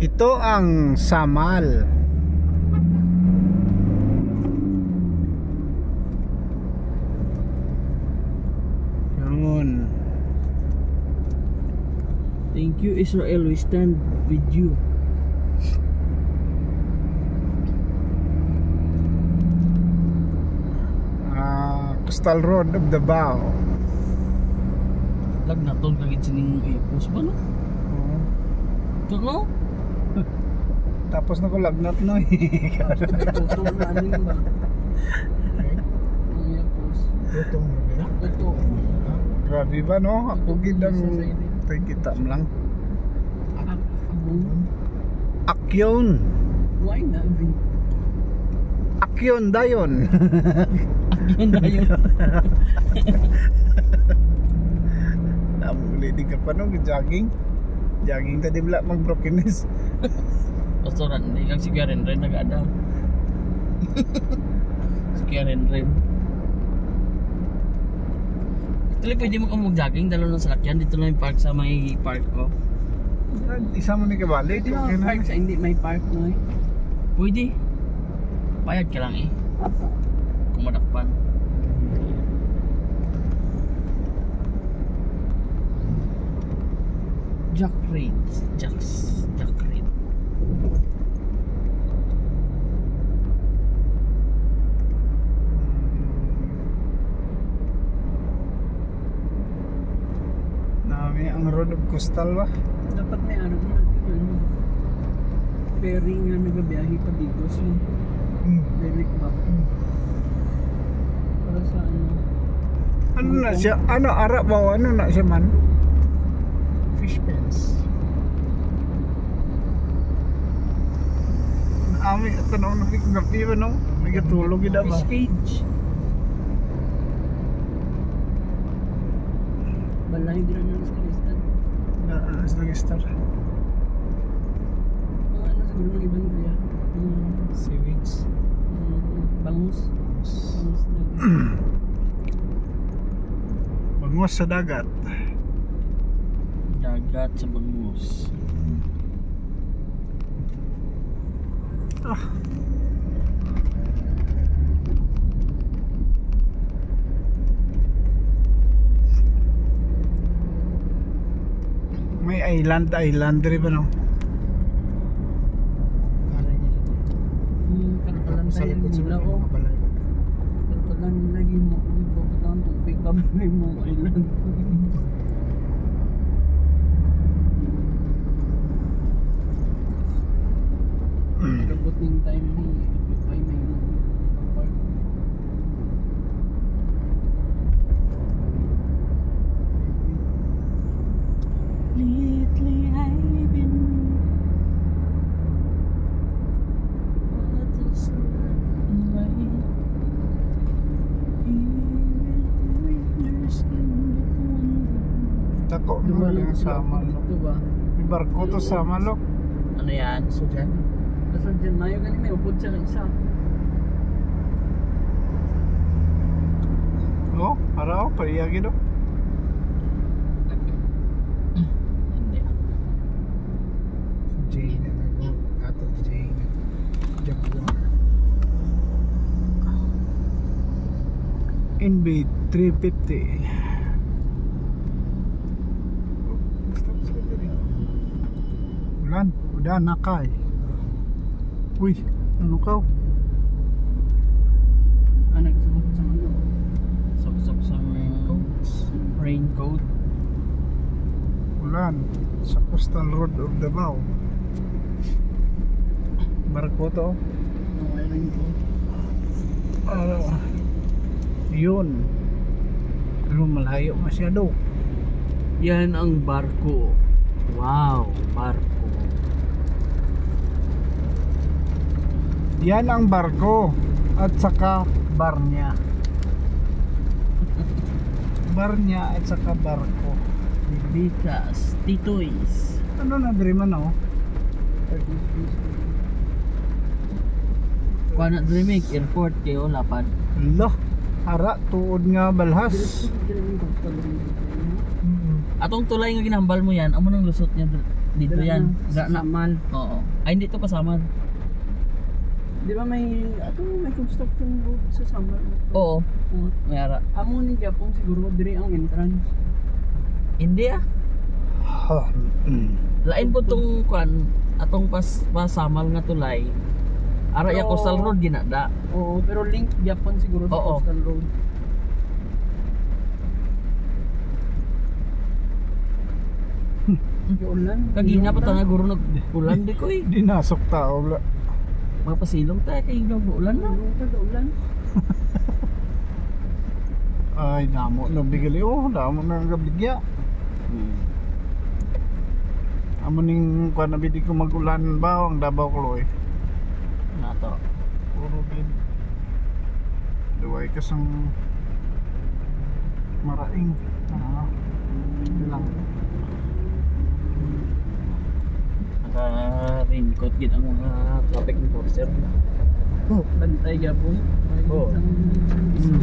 Ito ang Samal. Yun. Thank you Israel, we stand with you. Coastal Road of Davao. Lag na tol kagit sining post ba no? Ito no? Tapos na ko lagnat no. Ito na aning ba? Ang iya post. Ito mo na. Ito. Grabe ba no? Ako gidang tayo kita mo lang. Akyon. Why not? Akyon dayon. Akyon dayon. Namuli di ka pa no, jogging. Jogging tadi bila mag-brokenness. Pastoran, hindi kang sigarin rin nag-ada. Sigarin rin. Actually, pwede mo kang mag-jogging, dalo ng salakyan. Dito lang yung park sa may park ko. Isa mo ni kabali. Pwede mo park sa hindi may park no eh. Pwede. Bayad ka lang eh. Kung madakpan. Jack Reed. Jack Reed. Nami ang road of coastal ba? Dapat may ano ferry nga nagabiyahe pa dito so direct ba? Para sa ano? Ano na siya? Ano arap ba? Ano na siya man? Fish pens. Ami tanaw na kung gabi ba no? May katulog gid ba? Fish cage. Balay din na sa listan. Sa listan. Mga ano siguro ng ibang kaya. Seaweeds. Bangus. Bangus sa dagat. Dagat sa bangus. May island rin ba no? Kalakalan tayo mula o. Kalakalan lagi mo. Ipapot ang tubig babay mo island. Nagabot ng time ni Pipay may park. Lately I've been Tako dumalang sa Malo. Ito ba? May barko to sa Malo. Ano yan? So dyan. Kasi dyan mayo ganun may upod siya ng isa. No? Para ako pariyagi do. Hindi. Jane na ato Jane. Jaguar. NB 350. Udah nakay. Uy, ano ka? Nagsubok sa ano? Sok-sok sa raincoat. Ulan sa Coastal Road of Davao. Barko to. May raincoat. Yun. Pero malayo masyado. Yan ang barko. Wow, barko. Yan ang barko at saka bar niya. Bar niya at saka barko. Bibitas, Titoys. Ano na dreaman oh? Kuha na Dreaming Airport kayo lapad. Loh, hara tuod nga balhas. Atong tulay nga ginambal mo yan, amo nang lusot niya Dito yan. Sa Samal. Oo. Ay, hindi to kasama. Di ba may construction road sa Samal? Oo. Oo. Mayara. Amo ni Japon siguro dire ang entrance. Hindi ah. Ha. Lain po tong kwan atong pasamal nga tulay. Ara ya Pero- coastal road ginada. Oo, pero link Japon siguro sa Oo. coastal road. Ulan. Kagina pa tanga guro nag ulan di ko eh. Dinasok tao wala. Mapasilong tayo kay ulan na. Ulan. Ay, damo na bigali. Oh, damo na gabligya. Amo ning kuan na bidi ko magulan ba ang Davao Kloy. Nato. Puro din. Duway kasang maraing. Ah. Hindi lang. Naka-raincoat gid ang mga traffic enforcer. Bantay Japon. Oo. Isang